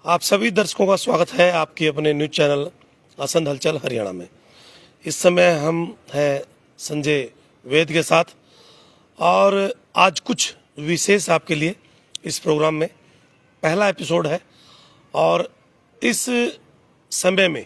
आप सभी दर्शकों का स्वागत है आपके अपने न्यूज चैनल असंध हलचल हरियाणा में। इस समय हम हैं संजय वेद के साथ और आज कुछ विशेष आपके लिए इस प्रोग्राम में पहला एपिसोड है। और इस समय में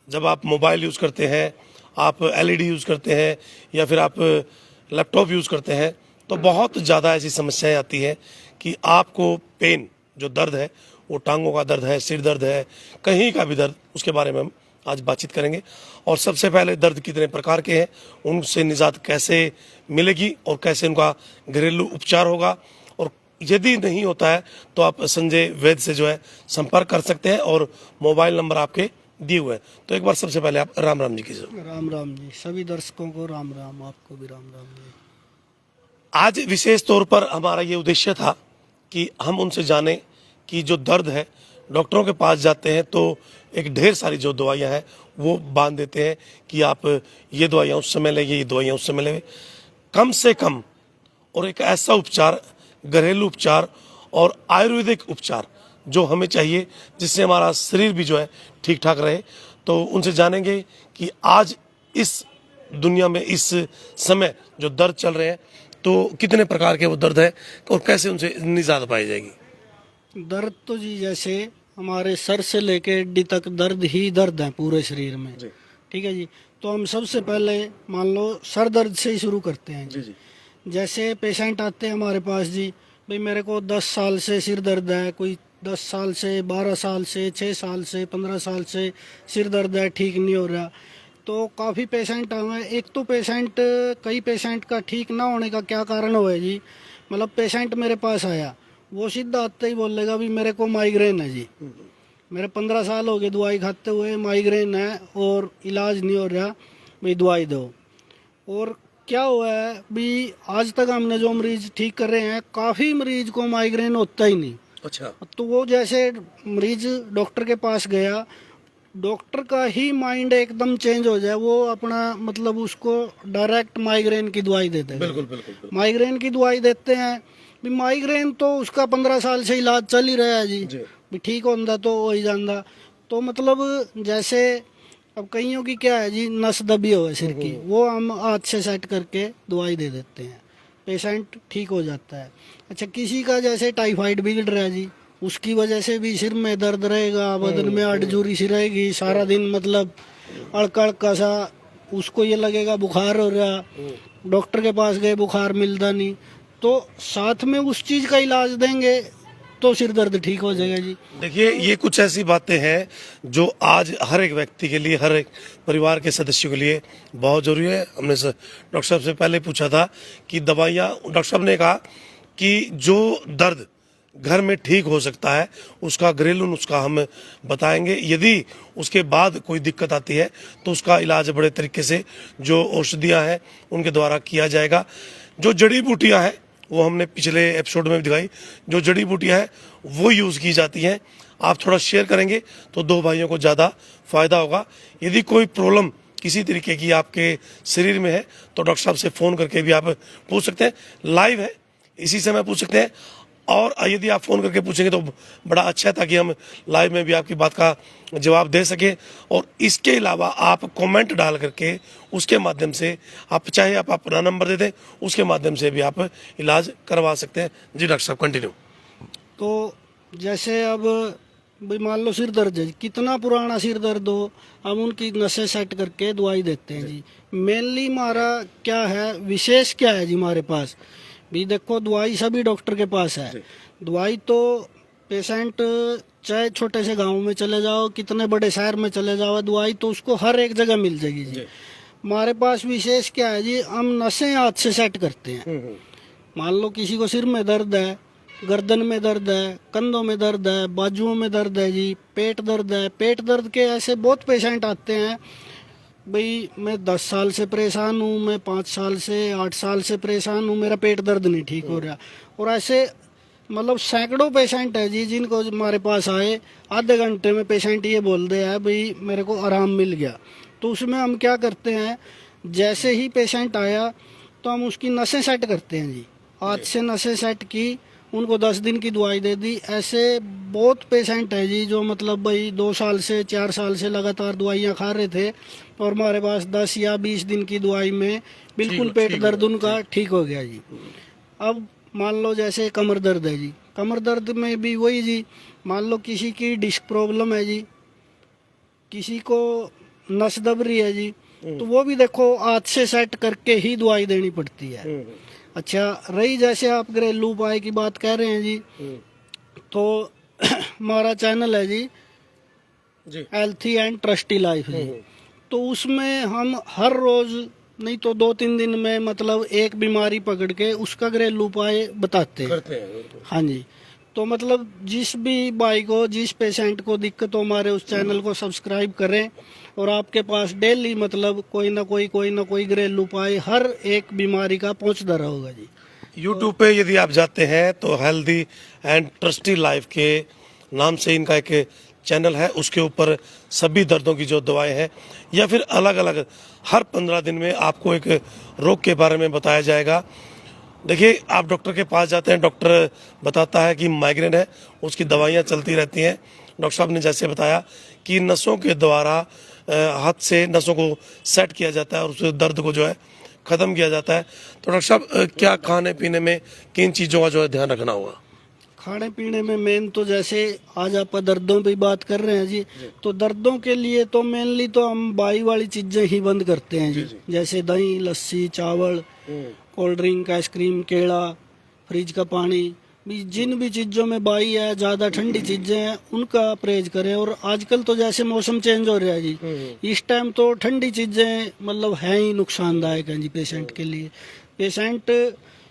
जब आप मोबाइल यूज़ करते हैं, आप एलईडी यूज़ करते हैं या फिर आप लैपटॉप यूज़ करते हैं तो बहुत ज़्यादा ऐसी समस्याएं आती हैं कि आपको पेन, जो दर्द है, वो टांगों का दर्द है, सिर दर्द है, कहीं का भी दर्द, उसके बारे में हम आज बातचीत करेंगे। और सबसे पहले दर्द कितने प्रकार के हैं, उनसे निजात कैसे मिलेगी और कैसे उनका घरेलू उपचार होगा, और यदि नहीं होता है तो आप संजय वैद्य से जो है संपर्क कर सकते हैं और मोबाइल नंबर आपके दिए हुए हैं। तो एक बार सबसे पहले आप राम राम जी कीजिए। राम राम जी, सभी दर्शकों को राम राम, आपको भी राम राम जी। आज विशेष तौर पर हमारा ये उद्देश्य था कि हम उनसे जानें कि जो दर्द है, डॉक्टरों के पास जाते हैं तो एक ढेर सारी जो दवाइयां हैं वो बांध देते हैं कि आप ये दवाइयां उस समय लें, ये दवाइयां उस समय लें। कम से कम और एक ऐसा उपचार, घरेलू उपचार और आयुर्वेदिक उपचार जो हमें चाहिए, जिससे हमारा शरीर भी जो है ठीक ठाक रहे। तो उनसे जानेंगे कि आज इस दुनिया में इस समय जो दर्द चल रहे हैं तो कितने प्रकार के वो दर्द है और कैसे उनसे निजात पाई जाएगी। दर्द तो जी जैसे हमारे सर से लेके हड्डी तक दर्द ही दर्द है पूरे शरीर में। ठीक है जी। तो हम सबसे पहले मान लो सर दर्द से ही शुरू करते हैं जी। जैसे पेशेंट आते हैं हमारे पास जी, भाई मेरे को 10 साल से सिर दर्द है, कोई 10 साल से, 12 साल से, 6 साल से, 15 साल से सिर दर्द है, ठीक नहीं हो रहा। तो काफ़ी पेशेंट आए। एक तो पेशेंट, कई पेशेंट का ठीक ना होने का क्या कारण हुआ है जी, मतलब पेशेंट मेरे पास आया, वो सीधा आते ही बोलेगा भी मेरे को माइग्रेन है जी, मेरे 15 साल हो गए दवाई खाते हुए, माइग्रेन है और इलाज नहीं हो रहा, भाई दवाई दो। और क्या हुआ है भी, आज तक हमने जो मरीज ठीक कर रहे हैं, काफ़ी मरीज को माइग्रेन होता ही नहीं। अच्छा। तो वो जैसे मरीज डॉक्टर के पास गया, डॉक्टर का ही माइंड एकदम चेंज हो जाए, वो अपना मतलब उसको डायरेक्ट माइग्रेन की दवाई देते हैं। बिल्कुल बिल्कुल, बिल्कुल। माइग्रेन की दवाई देते हैं भी, माइग्रेन तो उसका 15 साल से इलाज चल ही रहा है जी, भी ठीक होता तो हो ही जाता। तो मतलब जैसे अब कईयों की क्या है जी, नस दबी हो है सिर की, वो हम हाथ से सेट करके दवाई दे देते हैं, पेशेंट ठीक हो जाता है। अच्छा, किसी का जैसे टाइफाइड बिगड़ रहा है जी, उसकी वजह से भी सिर में दर्द रहेगा, बदन में अड़जूरी सी रहेगी, सारा दिन मतलब अड़का अड़का सा, उसको ये लगेगा बुखार हो रहा, डॉक्टर के पास गए बुखार मिलता नहीं, तो साथ में उस चीज़ का इलाज देंगे तो सिर दर्द ठीक हो जाएगा जी। देखिए, ये कुछ ऐसी बातें हैं जो आज हर एक व्यक्ति के लिए, हर एक परिवार के सदस्यों के लिए बहुत ज़रूरी है। हमने डॉक्टर साहब से पहले पूछा था कि दवाइयाँ, डॉक्टर साहब ने कहा कि जो दर्द घर में ठीक हो सकता है उसका घरेलू नुस्खा हम बताएंगे। यदि उसके बाद कोई दिक्कत आती है तो उसका इलाज बड़े तरीके से, जो औषधियाँ हैं उनके द्वारा किया जाएगा। जो जड़ी बूटियाँ हैं वो हमने पिछले एपिसोड में भी दिखाई, जो जड़ी बूटियाँ हैं वो यूज़ की जाती हैं। आप थोड़ा शेयर करेंगे तो दो भाइयों को ज़्यादा फ़ायदा होगा। यदि कोई प्रॉब्लम किसी तरीके की आपके शरीर में है तो डॉक्टर साहब से फ़ोन करके भी आप पूछ सकते हैं। लाइव है, इसी समय पूछ सकते हैं। और यदि आप फ़ोन करके पूछेंगे तो बड़ा अच्छा है, ताकि हम लाइव में भी आपकी बात का जवाब दे सकें। और इसके अलावा आप कमेंट डाल करके उसके माध्यम से, आप चाहे आप अपना नंबर दे दें, उसके माध्यम से भी आप इलाज करवा सकते हैं। जी डॉक्टर साहब, कंटिन्यू। तो जैसे अब भाई मान लो सिर दर्द है, कितना पुराना सिर दर्द हो, हम उनकी नसें सेट करके दवाई देते हैं जी। मेनली हमारा क्या है, विशेष क्या है जी हमारे पास भी, देखो दवाई सभी डॉक्टर के पास है। दवाई तो पेशेंट चाहे छोटे से गांव में चले जाओ, कितने बड़े शहर में चले जाओ, दवाई तो उसको हर एक जगह मिल जाएगी जी। हमारे पास विशेष क्या है जी, हम नसें हाथ से सेट करते हैं। मान लो किसी को सिर में दर्द है, गर्दन में दर्द है, कंधों में दर्द है, बाजुओं में दर्द है जी, पेट दर्द है। पेट दर्द के ऐसे बहुत पेशेंट आते हैं, भाई मैं 10 साल से परेशान हूँ, मैं 5 साल से, 8 साल से परेशान हूँ, मेरा पेट दर्द नहीं ठीक हो रहा। और ऐसे मतलब सैकड़ों पेशेंट है जी, जिनको हमारे पास आए, आधे घंटे में पेशेंट ये बोल दे है भाई मेरे को आराम मिल गया। तो उसमें हम क्या करते हैं, जैसे ही पेशेंट आया तो हम उसकी नसें सेट करते हैं जी, हाथ से नसें सेट की, उनको 10 दिन की दवाई दे दी। ऐसे बहुत पेशेंट है जी जो मतलब भाई 2 साल से 4 साल से लगातार दवाइयाँ खा रहे थे और हमारे पास 10 या 20 दिन की दवाई में बिल्कुल पेट दर्द उनका ठीक हो गया जी। अब मान लो जैसे कमर दर्द है जी, कमर दर्द में भी वही जी, मान लो किसी की डिस्क प्रॉब्लम है जी, किसी को नस दब रही है जी, तो वो भी देखो आज से सेट करके ही दवाई देनी पड़ती है। अच्छा, रही जैसे आप घरेलू उपाय की बात कह रहे हैं जी, तो हमारा चैनल है जी हेल्थी एंड ट्रस्टी लाइफ जी, तो उसमें हम हर रोज नहीं तो 2-3 दिन में मतलब एक बीमारी पकड़ के उसका घरेलू उपाय बताते हैं। हाँ जी, तो मतलब जिस भी भाई को, जिस पेशेंट को दिक्कत हो, हमारे उस चैनल को सब्सक्राइब करें और आपके पास डेली मतलब कोई ना कोई घरेलू उपाय हर एक बीमारी का पहुंचता रहेगा जी। यूट्यूब पे यदि आप जाते हैं तो हेल्दी एंड ट्रस्टी लाइफ के नाम से इनका एक चैनल है, उसके ऊपर सभी दर्दों की जो दवाएं हैं या फिर अलग अलग हर 15 दिन में आपको एक रोग के बारे में बताया जाएगा। देखिए, आप डॉक्टर के पास जाते हैं, डॉक्टर बताता है कि माइग्रेन है, उसकी दवाइयाँ चलती रहती हैं। डॉक्टर साहब ने जैसे बताया कि नसों के द्वारा हाथ से नसों को सेट किया जाता है और उस दर्द को जो है ख़त्म किया जाता है। तो डॉक्टर साहब, क्या खाने पीने में किन चीज़ों का जो है ध्यान रखना होगा? खाने पीने में मेन तो जैसे आज आप दर्दों पे बात कर रहे हैं जी, तो दर्दों के लिए तो मेनली तो हम बाई वाली चीजें ही बंद करते हैं जी, जैसे दही, लस्सी, चावल, कोल्ड ड्रिंक, आइसक्रीम, केला, फ्रिज का पानी, जिन भी चीजों में बाई है, ज्यादा ठंडी चीजें हैं, उनका परहेज करें। और आजकल तो जैसे मौसम चेंज हो रहा है जी, इस टाइम तो ठंडी चीजें मतलब है ही नुकसानदायक है जी पेशेंट के लिए। पेशेंट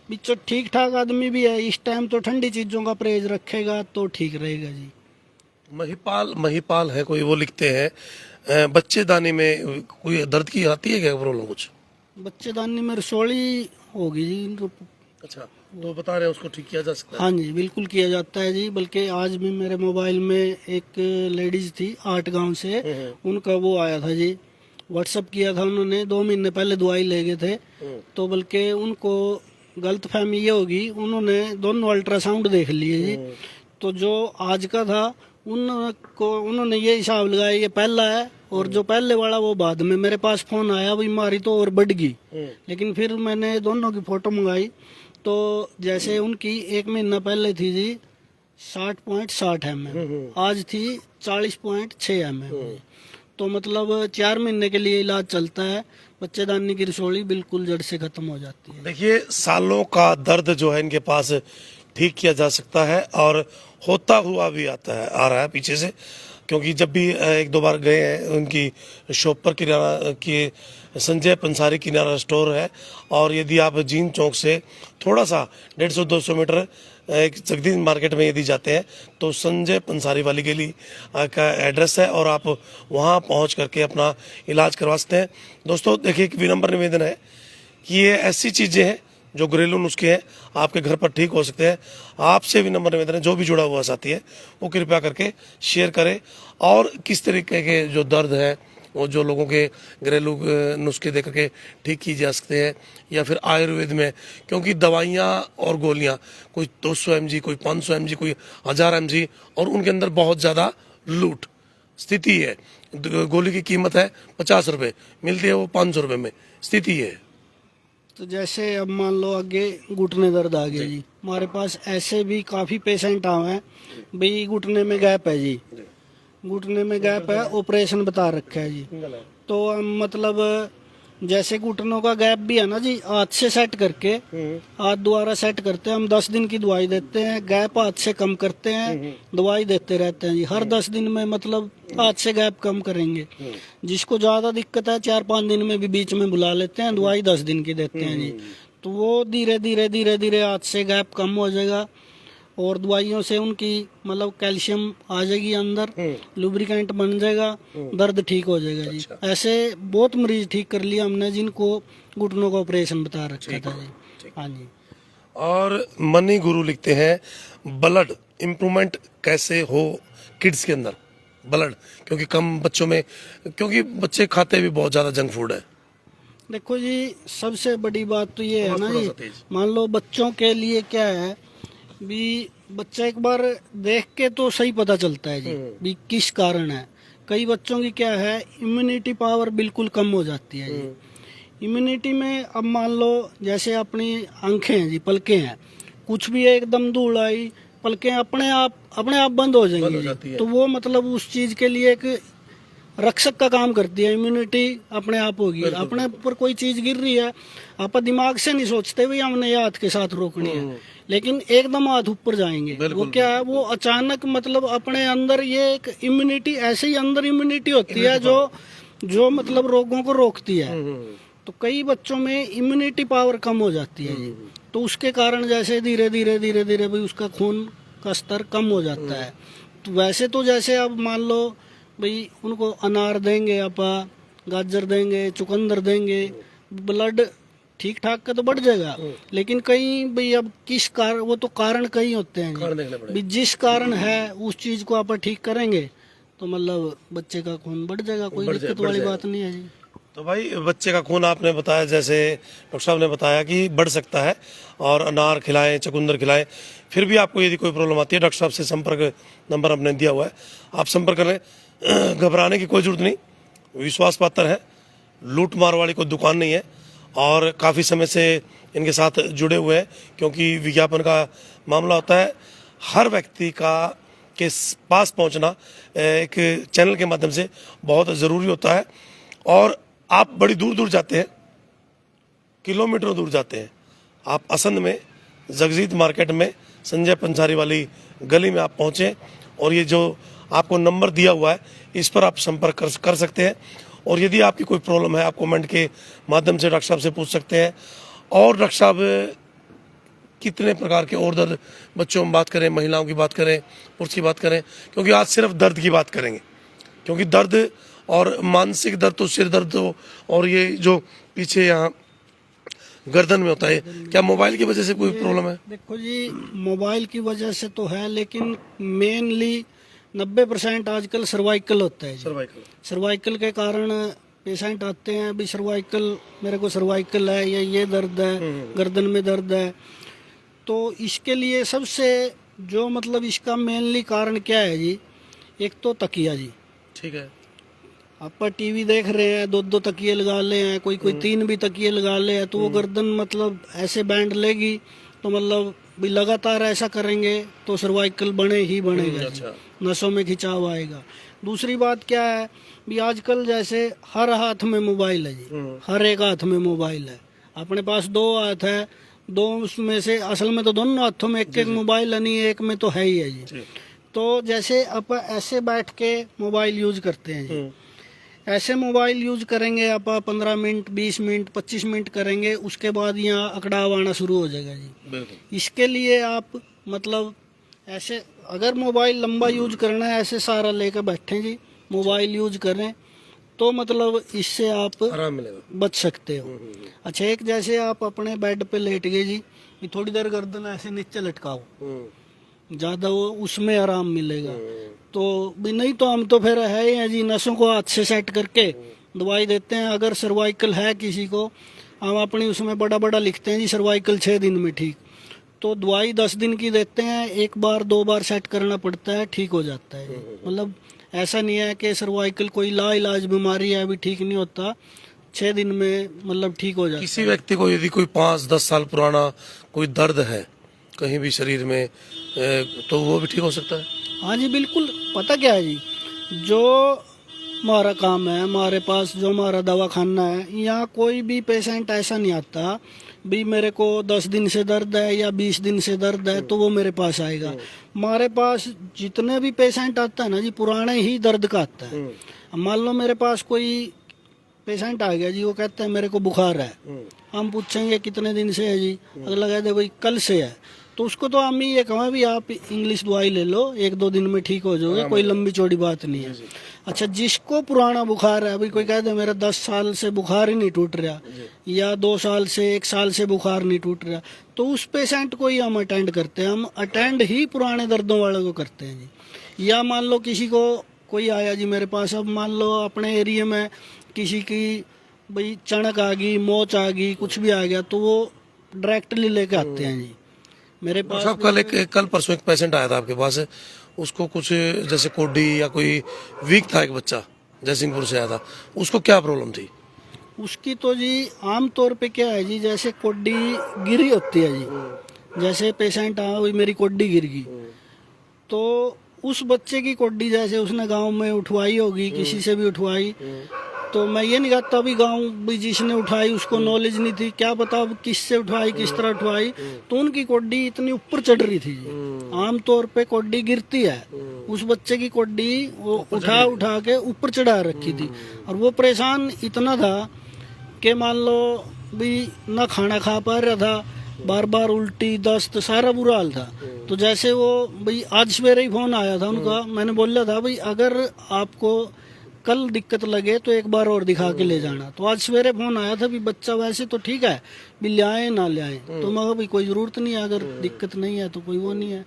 बिच्चो ठीक ठाक आदमी भी है, इस टाइम तो ठंडी चीजों का परहेज रखेगा तो ठीक रहेगा जी। महिपाल है कोई, वो लिखते हैं बच्चेदानी में कोई दर्द की आती है क्या प्रॉब्लम कुछ? बच्चेदानी में रसोली होगी जी इनको। अच्छा, तो बता रहे हैं उसको ठीक किया जा सकता है? हाँ जी, बिल्कुल किया जाता है जी। बल्कि आज भी मेरे मोबाइल में एक लेडीज थी 8 गांव से, उनका वो आया था जी, व्हाट्सअप किया था उन्होंने, 2 महीने पहले दवाई ले गए थे, तो बल्कि उनको गलत फहमी ये होगी, उन्होंने दोनों अल्ट्रासाउंड देख लिए जी, तो जो आज का था उन्होंने ये हिसाब लगाया ये पहला है और जो पहले वाला वो बाद में। मेरे पास फोन आया, बीमारी तो और बढ़ गई, लेकिन फिर मैंने दोनों की फोटो मंगाई, तो जैसे उनकी 1 महीना पहले थी जी 60.60 mm, आज थी 40.6 mm, तो मतलब 4 महीने के लिए इलाज चलता है। बच्चेदानी की रसोली बिल्कुल जड़ से खत्म हो जाती है। देखिए, सालों का दर्द जो है इनके पास ठीक किया जा सकता है और होता हुआ भी आ रहा है पीछे से, क्योंकि जब भी 1-2 बार गए हैं उनकी शॉप पर, किराना की संजय पंसारी किराना स्टोर है, और यदि आप जीन चौक से थोड़ा सा 150-200 मीटर एक जगदीश मार्केट में यदि जाते हैं तो संजय पंसारी वाली गली का एड्रेस है और आप वहां पहुंच करके अपना इलाज करवा सकते हैं। दोस्तों, देखिए, एक विनम्र निवेदन है कि ये ऐसी चीज़ें हैं जो घरेलू नुस्खे हैं, आपके घर पर ठीक हो सकते हैं। आपसे विनम्र निवेदन है, जो भी जुड़ा हुआ साथी है वो कृपया करके शेयर करें, और किस तरीके के जो दर्द है वो जो लोगों के घरेलू नुस्खे दे करके ठीक की जा सकते हैं, या फिर आयुर्वेद में, क्योंकि दवाइयाँ और गोलियाँ कोई 200 mg, कोई 500 mg, कोई 1000 mg, और उनके अंदर बहुत ज़्यादा लूट स्थिति है। गोली की कीमत है 50 रुपये, मिलती है वो 500 रुपये में, स्थिति है। तो जैसे अब मान लो आगे घुटने दर्द आ गया जी, हमारे पास ऐसे भी काफ़ी पेशेंट आए हैं, भाई घुटने में गैप है जी, घुटने में गैप है, ऑपरेशन बता रखा है जी, तो हम मतलब जैसे घुटनों का गैप भी है ना जी, हाथ से सेट करके, हाथ द्वारा सेट करते हैं हम, 10 दिन की दवाई देते हैं, गैप हाथ से कम करते हैं, दवाई देते रहते हैं जी, हर 10 दिन में मतलब हाथ से गैप कम करेंगे। जिसको ज़्यादा दिक्कत है 4-5 दिन में भी बीच में बुला लेते हैं, दवाई 10 दिन की देते हैं जी, तो वो धीरे धीरे हाथ से गैप कम हो जाएगा और दवाइयों से उनकी मतलब कैल्शियम आ जाएगी अंदर, लुब्रिकेंट बन जाएगा, दर्द ठीक हो जाएगा जी। ऐसे बहुत मरीज ठीक कर लिया हमने जिनको घुटनों का ऑपरेशन बता रखा था जी। हाँ जी। और मनी गुरु लिखते हैं ब्लड इम्प्रूवमेंट कैसे हो किड्स के अंदर, ब्लड, क्योंकि कम बच्चों में, क्योंकि बच्चे खाते भी बहुत ज़्यादा जंक फूड है। देखो जी, सबसे बड़ी बात तो ये है ना जी, मान लो बच्चों के लिए क्या है भी बच्चा एक बार देख के तो सही पता चलता है जी भी किस कारण है। कई बच्चों की क्या है, इम्यूनिटी पावर बिल्कुल कम हो जाती है जी। इम्यूनिटी में अब मान लो जैसे अपनी आंखें हैं जी, पलकें हैं, कुछ भी एकदम धूल आई, पलकें अपने आप बंद हो जाएंगी जाती जी। है। तो वो मतलब उस चीज के लिए एक रक्षक का काम करती है, इम्यूनिटी अपने आप होगी। अपने ऊपर कोई चीज गिर रही है, आप दिमाग से नहीं सोचते भाई हमने ये हाथ के साथ रोकनी है, लेकिन एकदम हाथ ऊपर जाएंगे। वो क्या है, वो अचानक मतलब अपने अंदर ये एक इम्यूनिटी, ऐसे ही अंदर इम्यूनिटी होती है जो मतलब रोगों को रोकती है। तो कई बच्चों में इम्यूनिटी पावर कम हो जाती है जी। तो उसके कारण जैसे धीरे धीरे भाई उसका खून का स्तर कम हो जाता है। तो वैसे तो जैसे अब मान लो भाई उनको अनार देंगे, आपा गाजर देंगे, चुकंदर देंगे, ब्लड ठीक ठाक का तो बढ़ जाएगा। लेकिन कई भाई अब किस कारण, वो तो कारण कई होते हैं कारण देखने जी। पड़ेंगे। भाई जिस कारण है उस चीज को आप ठीक करेंगे तो मतलब बच्चे का खून बढ़ जाएगा, कोई दिक्कत वाली बात नहीं है जी। तो भाई बच्चे का खून आपने बताया, जैसे डॉक्टर साहब ने बताया कि बढ़ सकता है, और अनार खिलाएं, चुकंदर खिलाएं। फिर भी आपको यदि कोई प्रॉब्लम आती है, डॉक्टर साहब से संपर्क नंबर हमने दिया हुआ है, आप संपर्क करें। घबराने की कोई जरूरत नहीं, विश्वास पात्र है, लूट मार वाली कोई दुकान नहीं है, और काफ़ी समय से इनके साथ जुड़े हुए हैं, क्योंकि विज्ञापन का मामला होता है। हर व्यक्ति का के पास पहुंचना एक चैनल के माध्यम से बहुत ज़रूरी होता है। और आप बड़ी दूर दूर जाते हैं, किलोमीटरों दूर जाते हैं, आप असंध में जगजीत मार्केट में संजय पंसारी वाली गली में आप पहुँचें, और ये जो आपको नंबर दिया हुआ है इस पर आप संपर्क कर सकते हैं। और यदि आपकी कोई प्रॉब्लम है, आप कमेंट के माध्यम से डॉक्टर साहब से पूछ सकते हैं। और डॉक्टर साहब कितने प्रकार के और दर्द, बच्चों में बात करें, महिलाओं की बात करें, पुरुष की बात करें, क्योंकि आज सिर्फ दर्द की बात करेंगे, क्योंकि दर्द और मानसिक दर्द तो सिर दर्द तो, और ये जो पीछे यहाँ गर्दन में होता है, क्या मोबाइल की वजह से कोई प्रॉब्लम है? देखो जी, मोबाइल की वजह से तो है, लेकिन मेनली 90% आजकल सर्वाइकल होता है जी। सर्वाइकल के कारण पेशेंट आते हैं भी सर्वाइकल, मेरे को सर्वाइकल है या ये दर्द है, गर्दन में दर्द है। तो इसके लिए सबसे जो मतलब इसका मेनली कारण क्या है जी, एक तो तकिया जी। ठीक है, आप टीवी देख रहे हैं, दो तकिए लगा ले हैं, कोई 3 भी तकिए लगा ले हैं, तो वो गर्दन मतलब ऐसे बैंड लेगी, तो मतलब भी लगातार ऐसा करेंगे तो सर्वाइकल बने ही बनेगा जी। नसों में खिंचाव आएगा। दूसरी बात क्या है भी आजकल जैसे हर हाथ में मोबाइल है जी, हर एक हाथ में मोबाइल है। अपने पास 2 हाथ है, 2 उसमें से असल में तो दोनों हाथों में एक मोबाइल है, नहीं एक में तो है ही है जी। तो जैसे आप ऐसे बैठ के मोबाइल यूज करते हैं जी, ऐसे मोबाइल यूज करेंगे आप 15 मिनट, 20 मिनट, 25 मिनट करेंगे, उसके बाद यहाँ अकड़ाव आना शुरू हो जाएगा जी। इसके लिए आप मतलब ऐसे अगर मोबाइल लंबा यूज करना है, ऐसे सारा लेकर बैठे जी, मोबाइल यूज करें, तो मतलब इससे आप आराम मिलेगा, बच सकते हो। अच्छा, एक जैसे आप अपने बेड पे लेट गए जी, थोड़ी देर गर्दन ऐसे नीचे लटकाओ, ज्यादा वो उसमें आराम मिलेगा। तो भी नहीं तो हम तो फिर है ही हैं जी, नसों को हाथ से सेट करके दवाई देते हैं। अगर सर्वाइकल है किसी को, हम अपनी उसमें बड़ा बड़ा लिखते हैं जी, सर्वाइकल 6 दिन में ठीक, तो दवाई 10 दिन की देते हैं, 1 बार 2 बार सेट करना पड़ता है, ठीक हो जाता है। मतलब ऐसा नहीं है कि सर्वाइकल कोई लाइलाज बीमारी है अभी ठीक नहीं होता, 6 दिन में मतलब ठीक हो जाता है। किसी व्यक्ति को यदि कोई 5-10 साल पुराना कोई दर्द है कहीं भी शरीर में, तो वो भी ठीक हो सकता है? हाँ जी बिल्कुल। पता क्या है जी, जो हमारा काम है, हमारे पास जो हमारा दवा खाना है, यहाँ कोई भी पेशेंट ऐसा नहीं आता भी मेरे को 10 दिन से दर्द है या 20 दिन से दर्द है तो वो मेरे पास आएगा। हमारे पास जितने भी पेशेंट आता है ना जी, पुराने ही दर्द का आता है। मान लो मेरे पास कोई पेशेंट आ गया जी, वो कहता है मेरे को बुखार है, हम पूछेंगे कितने दिन से है जी, अगला कहते भाई कल से है, तो उसको तो हम ये कहें भी आप इंग्लिश दवाई ले लो, 1-2 दिन में ठीक हो जाओगे, कोई लंबी चौड़ी बात नहीं है। अच्छा, जिसको पुराना बुखार है, अभी कोई कहते हैं मेरा 10 साल से बुखार ही नहीं टूट रहा, या 2 साल से 1 साल से बुखार नहीं टूट रहा, तो उस पेशेंट को ही हम अटेंड करते हैं। हम अटेंड ही पुराने दर्दों वाले को करते हैं जी। या मान लो किसी को कोई आया जी मेरे पास, अब मान लो अपने एरिया में किसी की भाई चणक आ गई, मोच आ गई, कुछ भी आ गया, तो वो डायरेक्टली लेके आते हैं जी मेरे पास साहब कल परसों एक पेशेंट आया था आपके पास, उसको कुछ जैसे कोडी या कोई वीक था, एक बच्चा जयसिंहपुर से आया था, उसको क्या प्रॉब्लम थी? उसकी तो जी आम तौर पे क्या है जी, जैसे कोड्डी गिरी होती है जी, जैसे पेशेंट आया हुई मेरी कोड्डी गिर गई, तो उस बच्चे की कोड्डी जैसे उसने गांव में उठवाई होगी, किसी से भी उठवाई, तो मैं ये नहीं कहता अभी गांव भी जिसने उठाई उसको नॉलेज नहीं थी, क्या पता अब किससे उठवाई, किस तरह उठवाई, तो उनकी कोड्डी इतनी ऊपर चढ़ रही थी जी। आम तौर पे कोड्डी गिरती है, उस बच्चे की कोड्डी वो उठा उठा के ऊपर चढ़ा रखी थी, और वो परेशान इतना था कि मान लो भी ना खाना खा पा रहा था, बार बार उल्टी दस्त सारा बुरा हाल था। तो जैसे वो भाई आज सवेरे ही फोन आया था उनका, मैंने बोला था भाई अगर आपको कल दिक्कत लगे तो एक बार और दिखा के ले जाना, तो आज सवेरे फोन आया था भी बच्चा वैसे तो ठीक है, भी ले आए ना ले आए, तो मैं कहा भाई कोई जरूरत नहीं है, अगर दिक्कत नहीं है तो कोई वो नहीं है।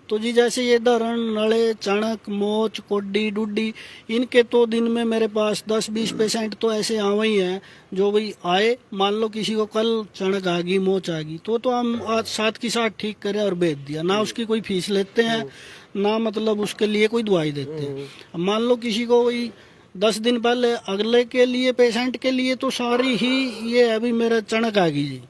तो जी जैसे ये धरण नड़े चणक मोच कोड्डी डुड्डी, इनके तो दिन में मेरे पास 10-20 पेशेंट तो ऐसे आवे ही हैं जो भाई आए, मान लो किसी को कल चणक आ गई मोच आ गई, तो हम आज साथ की साथ ठीक करे और भेज दिया, ना उसकी कोई फीस लेते हैं ना मतलब उसके लिए कोई दवाई देते हैं। अब मान लो किसी को वही 10 दिन पहले अगले के लिए पेशेंट के लिए तो सारी ही ये है भी मेरा चणक आ गई जी,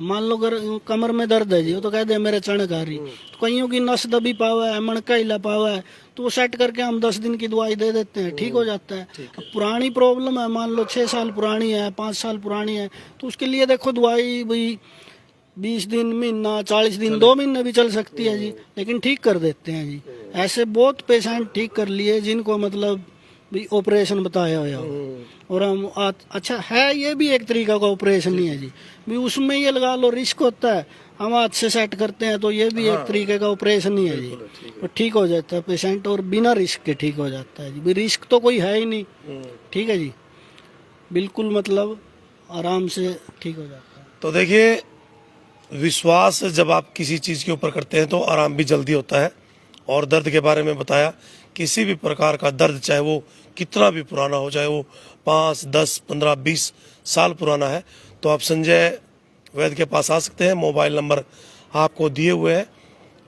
मान लो अगर कमर में दर्द है जी, वो तो कहते हैं मेरे चणक आ रही, तो कईयों की नस दबी पावा है, मणका हिला पावा है, तो वो सेट करके हम 10 दिन की दवाई दे देते हैं, ठीक हो जाता है। अब पुरानी प्रॉब्लम है, मान लो 6 साल पुरानी है, 5 साल पुरानी है, तो उसके लिए देखो दवाई भाई 20 दिन महीना 40 दिन 2 महीने भी चल सकती है जी, लेकिन ठीक कर देते हैं जी। ऐसे बहुत पेशेंट ठीक कर लिए जिनको मतलब भी ऑपरेशन बताया हुआ हो, और हम अच्छा है ये भी एक तरीका का ऑपरेशन नहीं है जी, भी उसमें ये लगा लो रिस्क होता है, हम हाथ से सेट करते हैं तो ये भी एक तरीके का ऑपरेशन नहीं है जी, तो ठीक हो जाता है पेशेंट और बिना रिस्क के ठीक हो जाता है जी, भी रिस्क तो कोई है ही नहीं, ठीक है जी, बिल्कुल मतलब आराम से ठीक हो जाता है। तो देखिए, विश्वास जब आप किसी चीज़ के ऊपर करते हैं तो आराम भी जल्दी होता है। और दर्द के बारे में बताया, किसी भी प्रकार का दर्द चाहे वो कितना भी पुराना हो, चाहे वो 5, 10, 15, 20 साल पुराना है, तो आप संजय वैद्य के पास आ सकते हैं। मोबाइल नंबर आपको दिए हुए हैं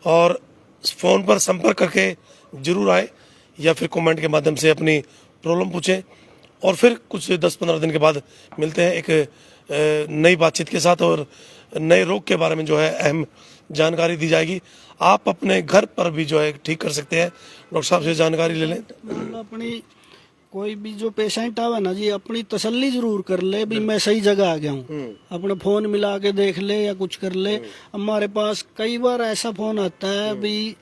और फ़ोन पर संपर्क करके जरूर आए, या फिर कमेंट के माध्यम से अपनी प्रॉब्लम पूछें, और फिर कुछ 10-15 दिन के बाद मिलते हैं एक नई बातचीत के साथ, और नए रोग के बारे में जो है अहम जानकारी दी जाएगी। आप अपने घर पर भी जो है ठीक कर सकते हैं, डॉक्टर साहब से जानकारी ले लें। मतलब अपनी कोई भी जो पेशेंट आवे ना जी, अपनी तसल्ली जरूर कर ले भी मैं सही जगह आ गया हूँ, अपना फोन मिला के देख ले या कुछ कर ले। हमारे पास कई बार ऐसा फोन आता है भी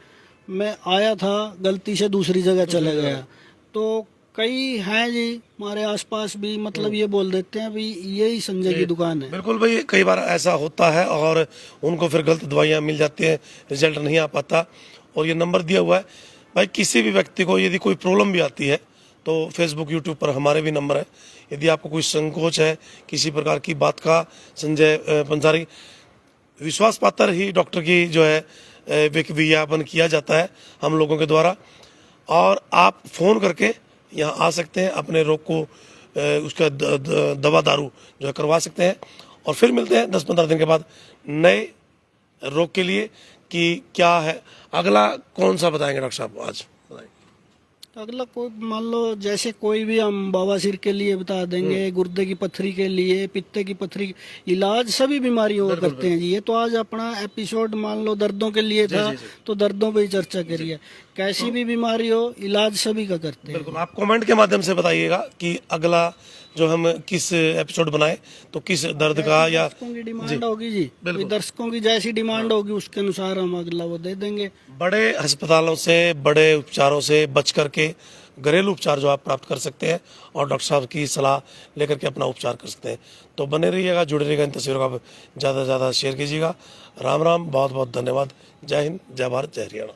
मैं आया था गलती से दूसरी जगह चले गया, तो कई हैं जी हमारे आसपास भी मतलब ये बोल देते हैं भी यही संजय की दुकान है। बिल्कुल भाई, कई बार ऐसा होता है और उनको फिर गलत दवाइयाँ मिल जाती हैं, रिजल्ट नहीं आ पाता। और ये नंबर दिया हुआ है भाई, किसी भी व्यक्ति को यदि कोई प्रॉब्लम भी आती है तो फेसबुक यूट्यूब पर हमारे भी नंबर है। यदि आपको कोई संकोच है किसी प्रकार की बात का, संजय पंसारी विश्वास पात्र ही डॉक्टर की जो है विज्ञापन किया जाता है हम लोगों के द्वारा, और आप फ़ोन करके यहाँ आ सकते हैं, अपने रोग को उसका दवा दारू जो है करवा सकते हैं। और फिर मिलते हैं 10-15 दिन के बाद नए रोग के लिए कि क्या है अगला, कौन सा बताएंगे डॉक्टर साहब आज? अगला कोई मान लो जैसे कोई भी हम बवासीर के लिए बता देंगे, गुर्दे की पथरी के लिए, पित्ते की पथरी, इलाज सभी बीमारियों का करते हैं जी। ये तो आज अपना एपिसोड मान लो दर्दों के लिए था, तो दर्दों पे ही चर्चा करी है। कैसी भी बीमारी हो इलाज सभी का करते हैं। बिल्कुल, आप कमेंट के माध्यम से बताइएगा कि अगला जो हम किस एपिसोड बनाए, तो किस दर्द का, या दर्शकों की डिमांड होगी जी, दर्शकों की जैसी डिमांड होगी उसके अनुसार हम अगला वो दे देंगे। बड़े अस्पतालों से, बड़े उपचारों से बच करके घरेलू उपचार जो आप प्राप्त कर सकते हैं और डॉक्टर साहब की सलाह लेकर के अपना उपचार कर सकते हैं। तो बने रहिएगा, जुड़े रहिएगा, इन तस्वीरों का ज़्यादा से ज़्यादा शेयर कीजिएगा। राम राम, बहुत बहुत धन्यवाद। जय हिंद, जय भारत, जय हरियाणा।